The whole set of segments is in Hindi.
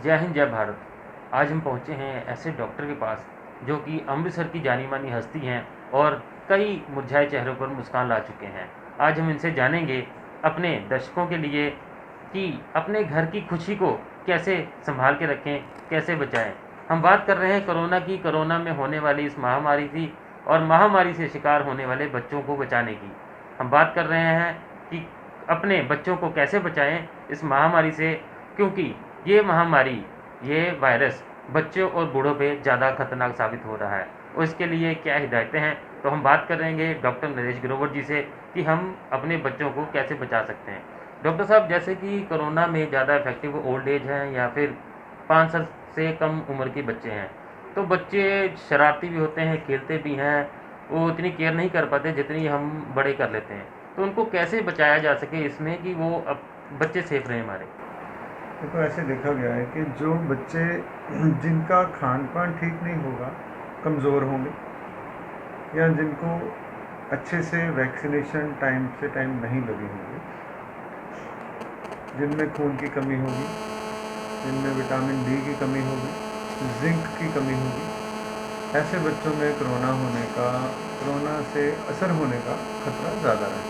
जय हिंद जय भारत। आज हम पहुंचे हैं ऐसे डॉक्टर के पास जो कि अमृतसर की जानी मानी हस्ती हैं और कई मुरझाए चेहरों पर मुस्कान ला चुके हैं। आज हम इनसे जानेंगे अपने दर्शकों के लिए कि अपने घर की खुशी को कैसे संभाल के रखें, कैसे बचाएं। हम बात कर रहे हैं कोरोना की। कोरोना में होने वाली इस महामारी थी और महामारी से शिकार होने वाले बच्चों को बचाने की। हम बात कर रहे हैं कि अपने बच्चों को कैसे बचाएं इस महामारी से, क्योंकि ये महामारी, ये वायरस बच्चों और बूढ़ों पे ज़्यादा खतरनाक साबित हो रहा है। और इसके लिए क्या हिदायतें हैं, तो हम बात करेंगे डॉक्टर नरेश ग्रोवर जी से कि हम अपने बच्चों को कैसे बचा सकते हैं। डॉक्टर साहब, जैसे कि कोरोना में ज़्यादा इफेक्टिव ओल्ड एज हैं या फिर 5 साल से कम उम्र के बच्चे हैं, तो बच्चे शरारती भी होते हैं, खेलते भी हैं, वो इतनी केयर नहीं कर पाते जितनी हम बड़े कर लेते हैं। तो उनको कैसे बचाया जा सके इसमें कि वो अब बच्चे सेफ रहें हमारे। देखो, ऐसे देखा गया है कि जो बच्चे जिनका खान पान ठीक नहीं होगा, कमज़ोर होंगे, या जिनको अच्छे से वैक्सीनेशन टाइम से टाइम नहीं लगी होगी, जिनमें खून की कमी होगी, जिनमें विटामिन डी की कमी होगी, जिंक की कमी होगी, ऐसे बच्चों में कोरोना से असर होने का खतरा ज़्यादा है।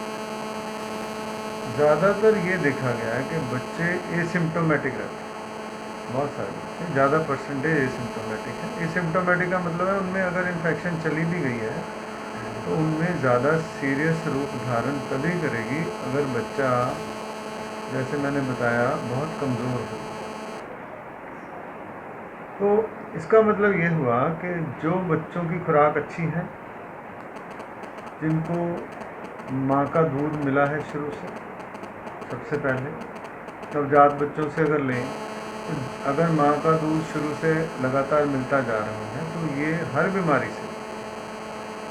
ज़्यादातर ये देखा गया है कि बच्चे एसिम्प्टोमेटिक रहते हैं। बहुत सारे बच्चे, ज़्यादा परसेंटेज एसिम्प्टोमेटिक है। एसिम्प्टोमेटिक का मतलब है उनमें अगर इन्फेक्शन चली भी गई है तो उनमें ज़्यादा सीरियस रूप धारण तभी करेगी अगर बच्चा, जैसे मैंने बताया, बहुत कमज़ोर हो। तो इसका मतलब ये हुआ कि जो बच्चों की खुराक अच्छी है, जिनको माँ का दूध मिला है शुरू से, सबसे पहले नवजात बच्चों से अगर लें तो अगर माँ का दूध शुरू से लगातार मिलता जा रहा है तो ये हर बीमारी से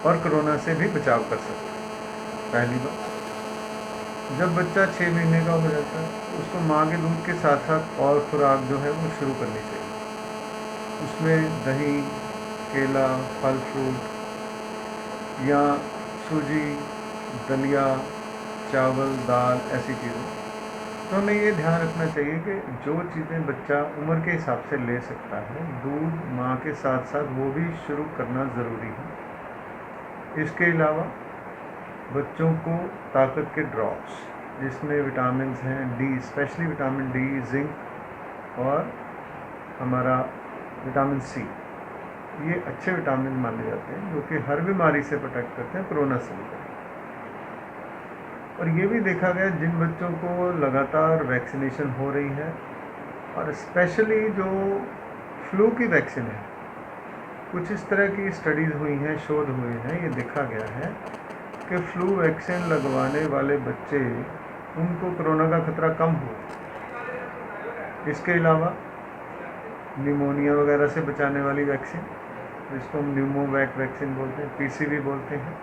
और कोरोना से भी बचाव कर सकता है। पहली बात, जब बच्चा 6 महीने का हो जाता है तो उसको माँ के दूध के साथ साथ और खुराक जो है वो शुरू करनी चाहिए। उसमें दही, केला, फल फ्रूट या सूजी, दलिया, चावल, दाल, ऐसी चीज़ें। तो हमें ये ध्यान रखना चाहिए कि जो चीज़ें बच्चा उम्र के हिसाब से ले सकता है, दूध माँ के साथ साथ वो भी शुरू करना ज़रूरी है। इसके अलावा बच्चों को ताकत के ड्रॉप्स, जिसमें विटामिन हैं, D, specially vitamin D, zinc और हमारा विटामिन सी, ये अच्छे विटामिन माने जाते हैं जो कि हर बीमारी से प्रोटेक्ट करते हैं, कोरोना से भी। और ये भी देखा गया जिन बच्चों को लगातार वैक्सीनेशन हो रही है, और स्पेशली जो फ्लू की वैक्सीन है, कुछ इस तरह की स्टडीज़ हुई हैं, शोध हुए हैं, ये देखा गया है कि फ्लू वैक्सीन लगवाने वाले बच्चे, उनको कोरोना का खतरा कम हुआ। इसके अलावा निमोनिया वगैरह से बचाने वाली वैक्सीन, जिसको हम न्यूमोवैक वैक्सीन बोलते हैं, पीसीवी बोलते हैं।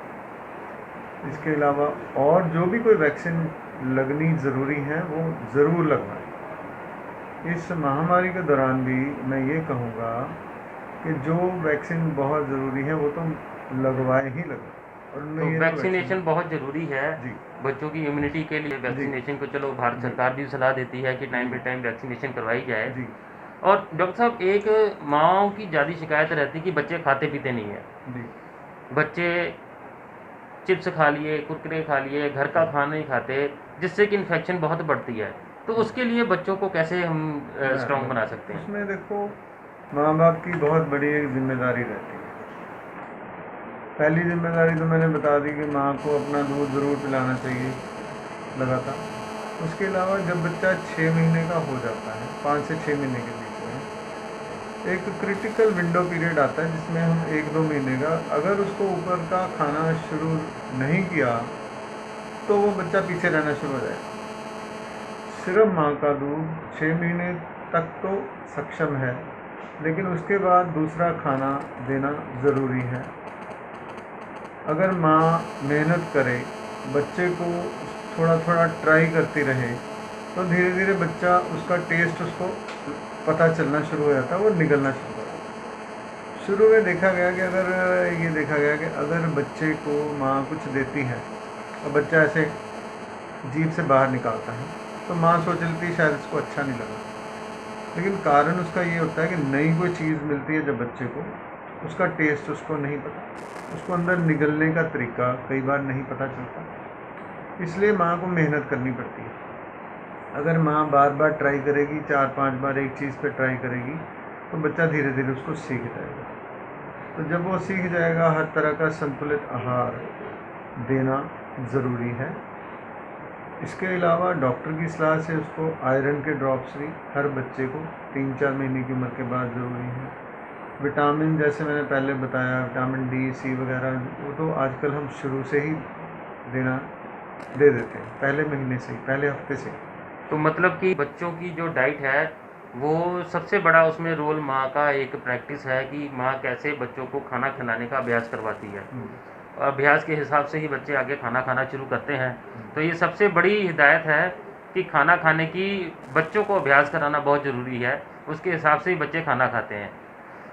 इसके अलावा और जो भी कोई वैक्सीन लगनी ज़रूरी है वो ज़रूर लगवाएं। इस महामारी के दौरान भी मैं ये कहूँगा कि जो वैक्सीन बहुत ज़रूरी है वो तो लगवाए ही लगवाएं। और तो ये वैक्सीनेशन बहुत ज़रूरी है जी, बच्चों की इम्यूनिटी के लिए। वैक्सीनेशन को चलो भारत सरकार भी सलाह देती है कि टाइम पे टाइम वैक्सीनेशन करवाई जाए। जी, और डॉक्टर साहब, एक माँओं की ज़्यादा शिकायत रहती है कि बच्चे खाते पीते नहीं है। जी, बच्चे चिप्स खा लिए, कुरकुरे खा लिए, घर का खाना नहीं खाते, जिससे कि इन्फेक्शन बहुत बढ़ती है। तो उसके लिए बच्चों को कैसे हम स्ट्रॉन्ग बना सकते हैं। उसमें देखो, माँ बाप की बहुत बड़ी एक जिम्मेदारी रहती है। पहली जिम्मेदारी तो मैंने बता दी कि माँ को अपना दूध ज़रूर पिलाना चाहिए लगातार। उसके अलावा जब बच्चा 6 महीने का हो जाता है, 5 से 6 महीने के बीच में एक क्रिटिकल विंडो पीरियड आता है जिसमें हम 1-2 महीने का, अगर उसको ऊपर का खाना शुरू नहीं किया तो वो बच्चा पीछे रहना शुरू हो जाएगा। सिर्फ माँ का दूध 6 महीने तक तो सक्षम है, लेकिन उसके बाद दूसरा खाना देना ज़रूरी है। अगर माँ मेहनत करे, बच्चे को थोड़ा थोड़ा ट्राई करती रहे, तो धीरे धीरे बच्चा, उसका टेस्ट उसको पता चलना शुरू हो जाता है, वो निगलना शुरू हो जाता है। शुरू में देखा गया कि अगर बच्चे को माँ कुछ देती है और बच्चा ऐसे जीभ से बाहर निकालता है तो माँ सोच लेती शायद इसको अच्छा नहीं लगा, लेकिन कारण उसका ये होता है कि नई कोई चीज़ मिलती है जब बच्चे को, उसका टेस्ट उसको नहीं पता, उसको अंदर निगलने का तरीका कई बार नहीं पता चलता, इसलिए माँ को मेहनत करनी पड़ती है। अगर माँ बार बार ट्राई करेगी, 4-5 बार एक चीज़ पे ट्राई करेगी, तो बच्चा धीरे धीरे उसको सीख जाएगा। तो जब वो सीख जाएगा, हर तरह का संतुलित आहार देना ज़रूरी है। इसके अलावा डॉक्टर की सलाह से उसको आयरन के ड्रॉप्स भी हर बच्चे को 3-4 महीने की उम्र के बाद ज़रूरी है। विटामिन, जैसे मैंने पहले बताया, विटामिन डी, सी वगैरह, वो तो आजकल हम शुरू से ही दे देते हैं, पहले महीने से ही, पहले हफ्ते से। तो मतलब कि बच्चों की जो डाइट है वो सबसे बड़ा उसमें रोल माँ का एक प्रैक्टिस है कि माँ कैसे बच्चों को खाना खिलाने का अभ्यास करवाती है। और अभ्यास के हिसाब से ही बच्चे आगे खाना खाना शुरू करते हैं। तो ये सबसे बड़ी हिदायत है कि खाना खाने की बच्चों को अभ्यास कराना बहुत ज़रूरी है, उसके हिसाब से ही बच्चे खाना खाते हैं।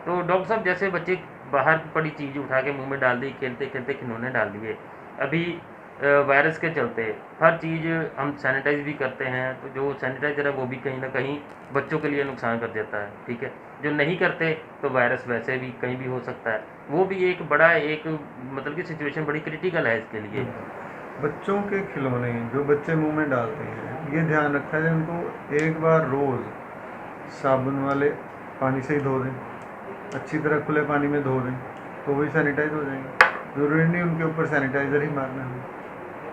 तो डॉक्टर साहब, जैसे बच्चे बाहर की पड़ी चीज़ उठा के मुंह में डाल दी, खेलते खेलते खिलौने डाल दिए, अभी वायरस के चलते हर चीज़ हम सैनिटाइज भी करते हैं, तो जो सैनिटाइज़र है वो भी कहीं ना कहीं बच्चों के लिए नुकसान कर देता है, ठीक है। जो नहीं करते तो वायरस वैसे भी कहीं भी हो सकता है, वो भी एक बड़ा एक मतलब कि सिचुएशन बड़ी क्रिटिकल है इसके लिए। बच्चों के खिलौने जो बच्चे मुंह में डालते हैं, ये ध्यान रखा जाए उनको एक बार रोज़ साबुन वाले पानी से ही धो दें, अच्छी तरह खुले पानी में धो दें, तो वही सैनिटाइज हो जाएंगे। ज़रूरी नहीं उनके ऊपर सैनिटाइज़र ही मारना है,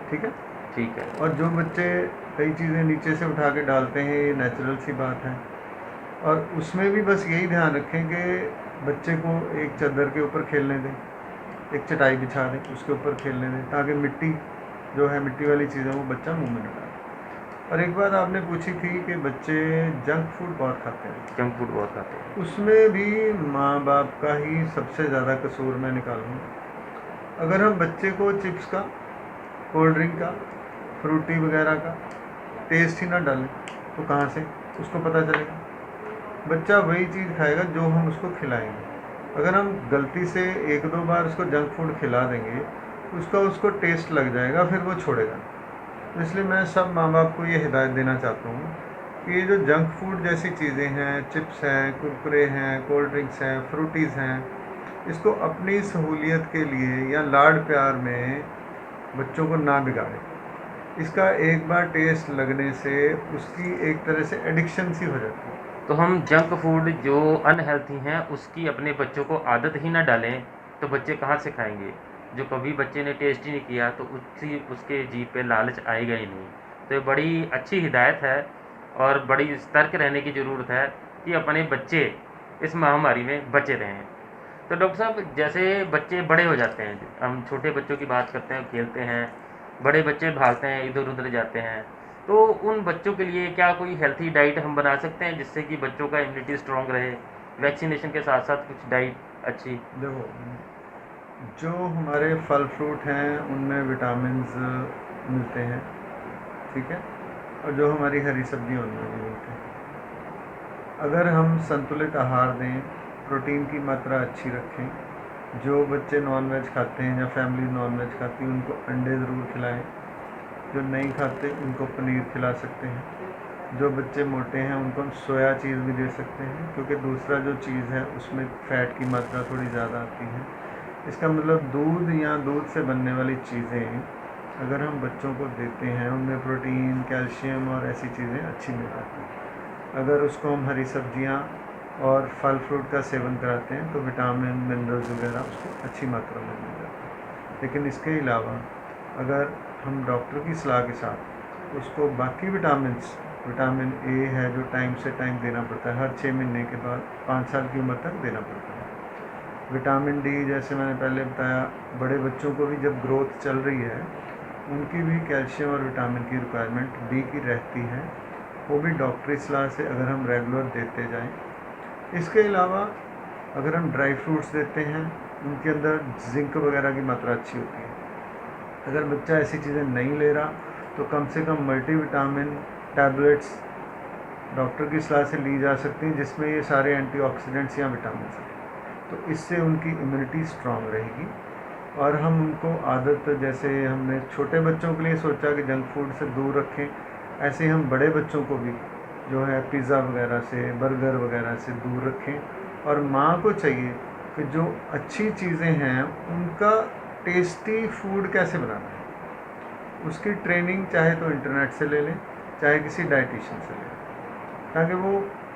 ठीक है। ठीक है। और जो बच्चे कई चीज़ें नीचे से उठा के डालते हैं, ये नेचुरल सी बात है। और उसमें भी बस यही ध्यान रखें कि बच्चे को एक चादर के ऊपर खेलने दें, एक चटाई बिछा दें, उसके ऊपर खेलने दें, ताकि मिट्टी जो है, मिट्टी वाली चीज़ें वो बच्चा मुंह में न डाले। और एक बात आपने पूछी थी कि बच्चे जंक फूड बहुत खाते हैं। जंक फूड बहुत खाते हैं। उसमें भी माँ बाप का ही सबसे ज़्यादा कसूर मैं निकालूँगा। अगर हम बच्चे को चिप्स का, कोल्ड ड्रिंक का, फ्रूटी वगैरह का टेस्ट ही ना डालें, तो कहाँ से उसको पता चलेगा? बच्चा वही चीज़ खाएगा जो हम उसको खिलाएंगे। अगर हम गलती से 1-2 बार उसको जंक फूड खिला देंगे, उसको टेस्ट लग जाएगा, फिर वो छोड़ेगा। तो इसलिए मैं सब माँ बाप को ये हिदायत देना चाहता हूँ कि ये जो जंक फूड जैसी चीज़ें हैं, चिप्स हैं, कुरकुरे हैं, कोल्ड ड्रिंक्स हैं, फ्रूटीज़ हैं, इसको अपनी सहूलियत के लिए या लाड प्यार में बच्चों को ना बिगाड़ें। इसका एक बार टेस्ट लगने से उसकी एक तरह से एडिक्शन सी हो जाती है। तो हम जंक फूड जो अनहेल्थी हैं उसकी अपने बच्चों को आदत ही ना डालें, तो बच्चे कहाँ से खाएंगे? जो कभी बच्चे ने टेस्ट ही नहीं किया तो उसके जीभ पे लालच आएगा ही नहीं। तो ये बड़ी अच्छी हिदायत है और बड़ी सतर्क रहने की ज़रूरत है कि अपने बच्चे इस महामारी में बचे रहें। तो डॉक्टर साहब, जैसे बच्चे बड़े हो जाते हैं, हम छोटे बच्चों की बात करते हैं, खेलते हैं, बड़े बच्चे भागते हैं, इधर उधर जाते हैं, तो उन बच्चों के लिए क्या कोई हेल्थी डाइट हम बना सकते हैं जिससे कि बच्चों का इम्यूनिटी स्ट्रॉन्ग रहे, वैक्सीनेशन के साथ साथ कुछ डाइट अच्छी? देखो, जो हमारे फल फ्रूट हैं उनमें विटामिन्स मिलते हैं, ठीक है, और जो हमारी हरी सब्जियां उनमें भी मिलते हैं। अगर हम संतुलित आहार दें, प्रोटीन की मात्रा अच्छी रखें, जो बच्चे नॉनवेज खाते हैं या फैमिली नॉनवेज खाती है उनको अंडे ज़रूर खिलाएं, जो नहीं खाते उनको पनीर खिला सकते हैं, जो बच्चे मोटे हैं उनको हम सोया चीज़ भी दे सकते हैं, क्योंकि दूसरा जो चीज़ है उसमें फ़ैट की मात्रा थोड़ी ज़्यादा आती है। इसका मतलब दूध या दूध से बनने वाली चीज़ें अगर हम बच्चों को देते हैं, उनमें प्रोटीन, कैल्शियम और ऐसी चीज़ें अच्छी मिल जाती हैं। अगर उसको हम हरी सब्जियां और फल फ्रूट का सेवन कराते हैं तो विटामिन, मिनरल्स वगैरह उसको अच्छी मात्रा में मिल जाते हैं। लेकिन इसके अलावा अगर हम डॉक्टर की सलाह के साथ उसको बाकी विटामिन ए है जो टाइम से टाइम देना पड़ता है, हर 6 महीने के बाद 5 साल की उम्र तक देना पड़ता है। विटामिन डी, जैसे मैंने पहले बताया, बड़े बच्चों को भी जब ग्रोथ चल रही है उनकी भी कैल्शियम और विटामिन की रिक्वायरमेंट डी की रहती है, वो भी डॉक्टरी सलाह से अगर हम रेगुलर देते जाएं। इसके अलावा अगर हम ड्राई फ्रूट्स देते हैं, उनके अंदर जिंक वगैरह की मात्रा अच्छी होती है। अगर बच्चा ऐसी चीज़ें नहीं ले रहा तो कम से कम मल्टीविटामिन टैबलेट्स डॉक्टर की सलाह से ली जा सकती हैं, जिसमें ये सारे एंटीऑक्सीडेंट्स या विटामिन हैं। तो इससे उनकी इम्यूनिटी स्ट्रांग रहेगी। और हम उनको आदत, जैसे हमने छोटे बच्चों के लिए सोचा कि जंक फूड से दूर रखें, ऐसे हम बड़े बच्चों को भी जो है पिज़्ज़ा वगैरह से, बर्गर वगैरह से दूर रखें। और माँ को चाहिए कि जो अच्छी चीज़ें हैं उनका टेस्टी फूड कैसे बनाना है, उसकी ट्रेनिंग चाहे तो इंटरनेट से ले लें, चाहे किसी डाइटिशियन से ले लें, ताकि वो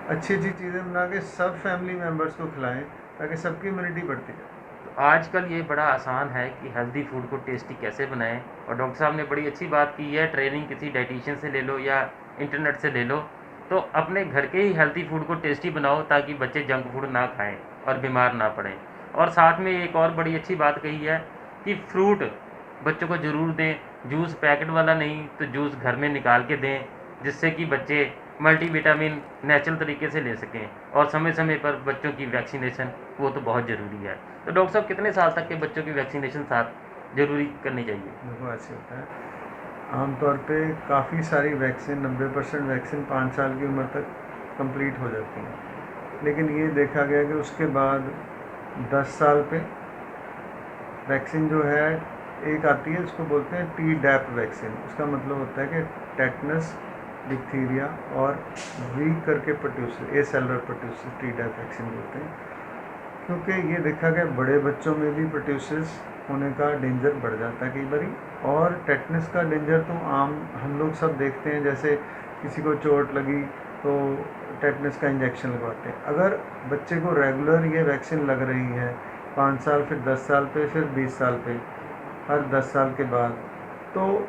अच्छी अच्छी चीज़ें बना के सब फैमिली मेम्बर्स को खिलाएं, ताकि सबकी इम्यूनिटी बढ़ती जाए। तो आजकल ये बड़ा आसान है कि हेल्दी फूड को टेस्टी कैसे बनाएं, और डॉक्टर साहब ने बड़ी अच्छी बात की है, ट्रेनिंग किसी डाइटिशियन से ले लो या इंटरनेट से ले लो, तो अपने घर के ही हेल्दी फूड को टेस्टी बनाओ ताकि बच्चे जंक फूड ना खाएं और बीमार ना पड़ें। और साथ में एक और बड़ी अच्छी बात कही है कि फ्रूट बच्चों को ज़रूर दें, जूस पैकेट वाला नहीं तो जूस घर में निकाल के दें, जिससे कि बच्चे मल्टीविटामिन नेचुरल तरीके से ले सकें। और समय समय पर बच्चों की वैक्सीनेशन वो तो बहुत ज़रूरी है। तो डॉक्टर साहब कितने साल तक के बच्चों की वैक्सीनेशन साथ जरूरी करनी चाहिए? देखो ऐसे होता है, आमतौर पे काफ़ी सारी वैक्सीन 90% वैक्सीन 5 साल की उम्र तक कंप्लीट हो जाती हैं, लेकिन ये देखा गया कि उसके बाद 10 साल पे वैक्सीन जो है एक आती है, उसको बोलते हैं टी डैप वैक्सीन। उसका मतलब होता है कि टेटनस, डिप्थीरिया और वीक करके pertussis, acellular pertussis, Tdap vaccine बोलते हैं। क्योंकि ये देखा गया बड़े बच्चों में भी पर्ट्यूसिस होने का डेंजर बढ़ जाता है कई बारी, और टेटनस का डेंजर तो आम हम लोग सब देखते हैं, जैसे किसी को चोट लगी तो टेटनस का इंजेक्शन लगवाते हैं। अगर बच्चे को रेगुलर ये वैक्सीन लग रही है 5 साल, फिर 10 साल पे, फिर 20 साल पे, हर 10 साल के बाद, तो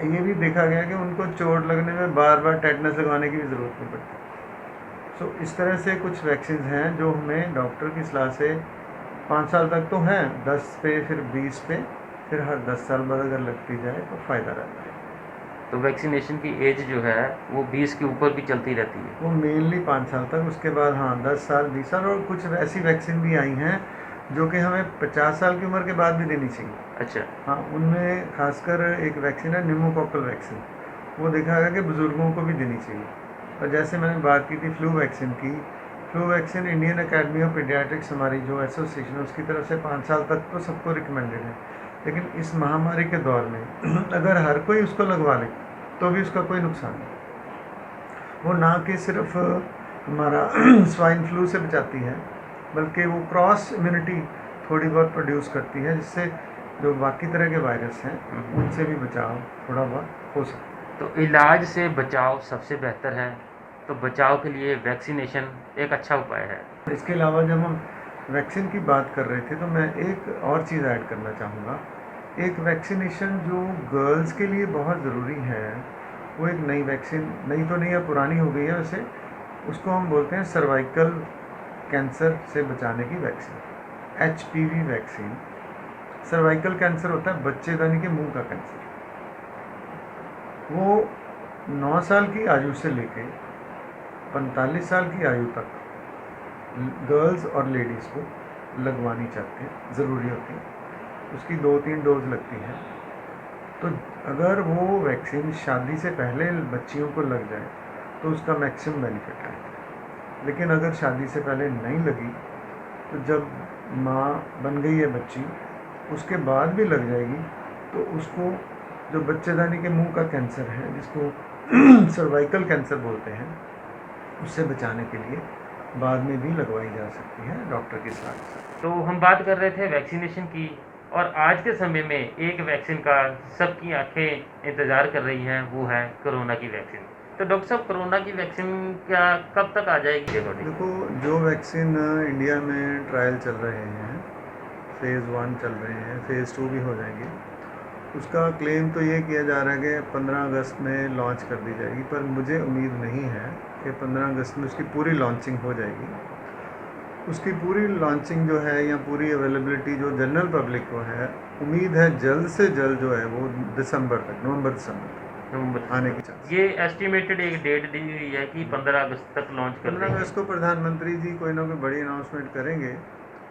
ये भी देखा गया कि उनको चोट लगने में बार बार टेटनस लगवाने की भी ज़रूरत नहीं पड़ती। सो इस तरह से कुछ वैक्सीन हैं जो हमें डॉक्टर की सलाह से 5 साल तक तो हैं, 10 पे, फिर 20 पे, फिर हर 10 साल बाद अगर लगती जाए तो फ़ायदा रहता है। तो वैक्सीनेशन की एज जो है वो 20 के ऊपर भी चलती रहती है? वो मेनली 5 साल तक, उसके बाद हाँ 10 साल, 20 साल, और कुछ ऐसी वैक्सीन भी आई हैं जो कि हमें 50 साल की उम्र के बाद भी देनी चाहिए। अच्छा। हाँ, उनमें खासकर एक वैक्सीन है न्यूमोकॉकल वैक्सीन, वो देखा गया कि बुज़ुर्गों को भी देनी चाहिए। और जैसे मैंने बात की थी फ्लू वैक्सीन की, flu vaccine Indian academy of paediatrics हमारी जो एसोसिएशन है उसकी तरफ से 5 साल तक तो सबको रिकमेंडेड है, लेकिन इस महामारी के दौर में अगर हर कोई उसको लगवा ले तो भी उसका कोई नुकसान नहीं। वो ना कि सिर्फ हमारा स्वाइन फ्लू से बचाती है, बल्कि वो क्रॉस इम्यूनिटी थोड़ी बहुत प्रोड्यूस करती है, जिससे जो बाकी तरह के वायरस हैं उनसे भी बचाव थोड़ा बहुत हो सकता है। तो इलाज से बचाव सबसे बेहतर है, तो बचाव के लिए वैक्सीनेशन एक अच्छा उपाय है। इसके अलावा जब हम वैक्सीन की बात कर रहे थे तो मैं एक और चीज़ ऐड करना चाहूँगा। एक वैक्सीनेशन जो गर्ल्स के लिए बहुत ज़रूरी है, वो एक नई वैक्सीन, नई तो नहीं है, पुरानी हो गई है वैसे, उसको हम बोलते हैं सर्वाइकल कैंसर से बचाने की vaccine, HPV vaccine. Cervical cancer होता है बच्चेदानी के मुंह का कैंसर। वो 9 साल की आयु से लेकर 45 साल की आयु तक गर्ल्स और लेडीज़ को लगवानी चाहते हैं, ज़रूरी होती है। उसकी 2-3 डोज लगती हैं। तो अगर वो वैक्सीन शादी से पहले बच्चियों को लग जाए तो उसका मैक्सिमम बेनिफिट है, लेकिन अगर शादी से पहले नहीं लगी तो जब माँ बन गई है बच्ची, उसके बाद भी लग जाएगी, तो उसको जो बच्चेदानी के मुंह का कैंसर है, जिसको सर्वाइकल कैंसर बोलते हैं, उससे बचाने के लिए बाद में भी लगवाई जा सकती है डॉक्टर की सलाह के साथ। तो हम बात कर रहे थे वैक्सीनेशन की, और आज के समय में एक वैक्सीन का सबकी आंखें इंतज़ार कर रही हैं, वो है कोरोना की वैक्सीन। तो डॉक्टर साहब कोरोना की वैक्सीन क्या कब तक आ जाएगी? देखो, जो वैक्सीन इंडिया में ट्रायल चल रहे हैं, फेज़ 1 चल रहे हैं, फेज़ 2 भी हो जाएंगे, उसका क्लेम तो ये किया जा रहा है कि 15 अगस्त में लॉन्च कर दी जाएगी, पर मुझे उम्मीद नहीं है कि 15 अगस्त में उसकी पूरी लॉन्चिंग हो जाएगी। उसकी पूरी लॉन्चिंग जो है या पूरी अवेलेबिलिटी जो जनरल पब्लिक को है, उम्मीद है जल्द से जल्द जो है वो दिसंबर तक, नवंबर आने की चांस। ये एस्टिमेटेड एक डेट दी हुई है कि 15 अगस्त तक लॉन्च कर 15 अगस्त को प्रधानमंत्री जी कोई ना कोई बड़ी अनाउंसमेंट करेंगे,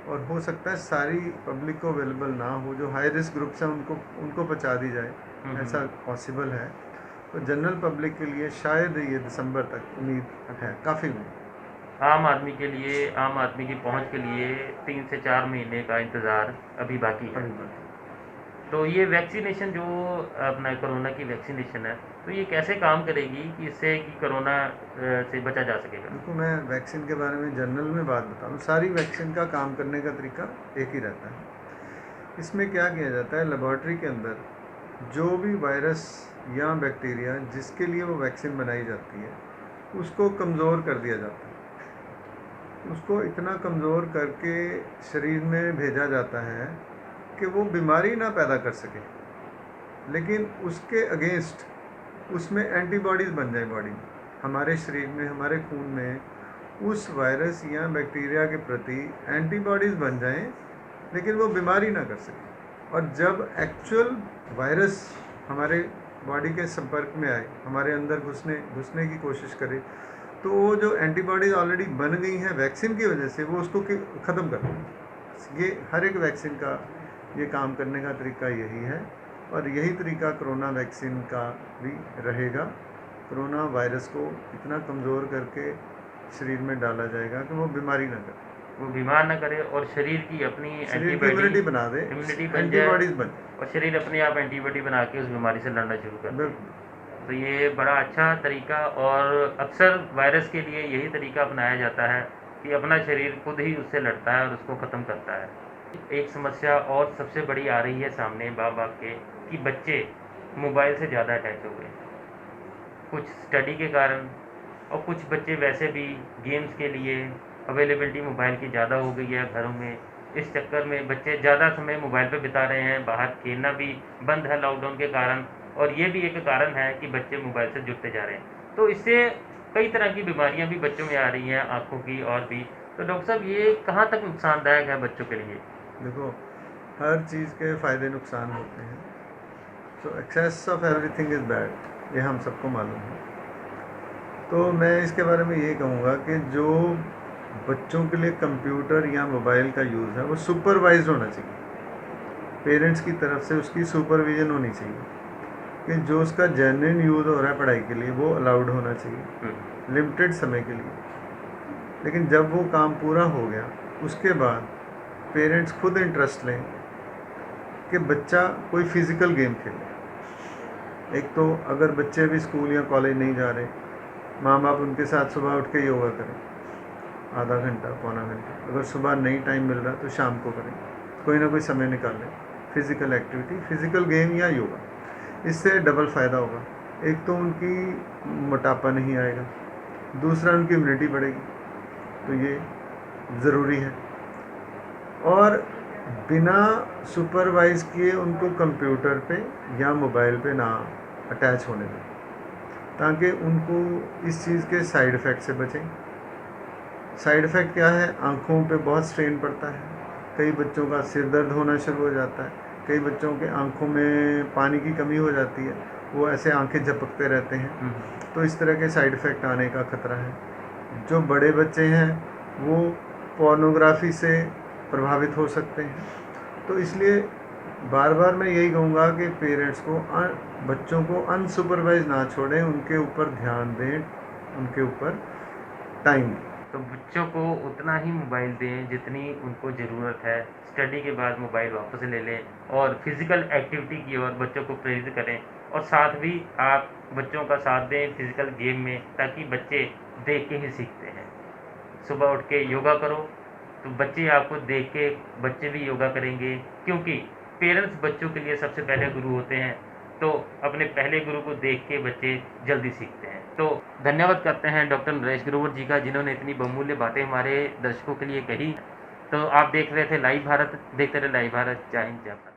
और हो सकता है सारी पब्लिक को अवेलेबल ना हो, जो हाई रिस्क ग्रुप्स हैं उनको पहुँचा दी जाए, ऐसा पॉसिबल है। तो जनरल पब्लिक के लिए शायद ये दिसंबर तक उम्मीद है, काफ़ी उम्मीद। आम आदमी के लिए, आम आदमी की पहुंच के लिए 3 से 4 महीने का इंतज़ार अभी बाकी है। तो ये वैक्सीनेशन जो अपना कोरोना की वैक्सीनेशन है, तो ये कैसे काम करेगी कि इससे कि कोरोना से बचा जा सकेगा? देखो, मैं वैक्सीन के बारे में जनरल में बात बताऊँ। सारी वैक्सीन का काम करने का तरीका एक ही रहता है। इसमें क्या किया जाता है, लेबॉर्ट्री के अंदर जो भी वायरस या बैक्टीरिया जिसके लिए वो वैक्सीन बनाई जाती है, उसको कमज़ोर कर दिया जाता है। उसको इतना कमज़ोर करके शरीर में भेजा जाता है कि वो बीमारी ना पैदा कर सके, लेकिन उसके अगेंस्ट उसमें एंटीबॉडीज़ बन जाए बॉडी में, हमारे शरीर में, हमारे खून में उस वायरस या बैक्टीरिया के प्रति एंटीबॉडीज़ बन जाएं, लेकिन वो बीमारी ना कर सके। और जब एक्चुअल वायरस हमारे बॉडी के संपर्क में आए, हमारे अंदर घुसने की कोशिश करे, तो वो जो एंटीबॉडीज़ ऑलरेडी बन गई हैं वैक्सीन की वजह से, वो उसको ख़त्म कर देंगे। ये हर एक वैक्सीन का ये काम करने का तरीका यही है, और यही तरीका कोरोना वैक्सीन का भी रहेगा। कोरोना वायरस को इतना कमज़ोर करके शरीर में डाला जाएगा कि वो बीमारी ना करे, वो बीमार ना करे और शरीर की अपनी इम्यूनिटी बना दे, इम्यूनिटी बन एंटीबॉडीज़ जाए बन जाए, और शरीर अपने आप एंटीबॉडी बना के उस बीमारी से लड़ना शुरू कर दे। बिल्कुल। तो ये बड़ा अच्छा तरीका, और अक्सर वायरस के लिए यही तरीका अपनाया जाता है कि अपना शरीर खुद ही उससे लड़ता है और उसको ख़त्म करता है। एक समस्या और सबसे बड़ी आ रही है सामने बाप के, कि बच्चे मोबाइल से ज़्यादा अटैच हो गए, कुछ स्टडी के कारण, और कुछ बच्चे वैसे भी गेम्स के लिए अवेलेबिलिटी मोबाइल की ज़्यादा हो गई है घरों में। इस चक्कर में बच्चे ज़्यादा समय मोबाइल पे बिता रहे हैं, बाहर खेलना भी बंद है लॉकडाउन के कारण, और ये भी एक कारण है कि बच्चे मोबाइल से जुड़ते जा रहे हैं। तो इससे कई तरह की बीमारियां भी बच्चों में आ रही हैं, आँखों की और भी। तो डॉक्टर साहब, ये कहाँ तक नुकसानदायक है बच्चों के लिए? देखो, हर चीज़ के फ़ायदे नुकसान होते हैं। So excess of everything is bad, ये हम सबको मालूम है। तो मैं इसके बारे में ये कहूँगा कि जो बच्चों के लिए कंप्यूटर या मोबाइल का यूज़ है वो सुपरवाइज होना चाहिए, पेरेंट्स की तरफ से उसकी सुपरविज़न होनी चाहिए कि जो उसका जेन्युइन यूज़ हो रहा है पढ़ाई के लिए वो अलाउड होना चाहिए, लिमिटेड समय के लिए। लेकिन जब वो काम पूरा हो गया, उसके बाद पेरेंट्स खुद इंटरेस्ट लें कि बच्चा कोई फ़िज़िकल गेम खेले। एक तो अगर बच्चे भी स्कूल या कॉलेज नहीं जा रहे, माँ बाप उनके साथ सुबह उठ के योगा करें, आधा घंटा पौना घंटा। अगर सुबह नहीं टाइम मिल रहा तो शाम को करें, कोई ना कोई समय निकालें, फिज़िकल एक्टिविटी, फिज़िकल गेम या योगा। इससे डबल फ़ायदा होगा। एक तो उनकी मोटापा नहीं आएगा, दूसरा उनकी इम्यूनिटी बढ़ेगी, तो ये ज़रूरी है। और बिना सुपरवाइज़ किए उनको कंप्यूटर पे या मोबाइल पे ना अटैच होने दें, ताकि उनको इस चीज़ के साइड इफ़ेक्ट से बचें। साइड इफ़ेक्ट क्या है? आँखों पे बहुत स्ट्रेन पड़ता है, कई बच्चों का सिर दर्द होना शुरू हो जाता है, कई बच्चों के आँखों में पानी की कमी हो जाती है, वो ऐसे आँखें झपकते रहते हैं। तो इस तरह के साइड इफ़ेक्ट आने का ख़तरा है। जो बड़े बच्चे हैं वो पोर्नोग्राफी से प्रभावित हो सकते हैं। तो इसलिए बार बार मैं यही कहूँगा कि पेरेंट्स को बच्चों को अनसुपरवाइज ना छोड़ें, उनके ऊपर ध्यान दें, उनके ऊपर टाइम दें। तो बच्चों को उतना ही मोबाइल दें जितनी उनको ज़रूरत है। स्टडी के बाद मोबाइल वापस ले लें और फिज़िकल एक्टिविटी की ओर बच्चों को प्रेरित करें, और साथ भी आप बच्चों का साथ दें फिज़िकल गेम में, ताकि बच्चे देख के ही सीखते हैं। सुबह उठ के योगा करो तो बच्चे आपको देख के बच्चे भी योगा करेंगे, क्योंकि पेरेंट्स बच्चों के लिए सबसे पहले गुरु होते हैं। तो अपने पहले गुरु को देख के बच्चे जल्दी सीखते हैं। तो धन्यवाद करते हैं डॉक्टर नरेश ग्रोवर जी का, जिन्होंने इतनी बहुमूल्य बातें हमारे दर्शकों के लिए कही। तो आप देख रहे थे लाइव भारत, देखते रहे लाइव भारत। जय हिंद, जय भारत।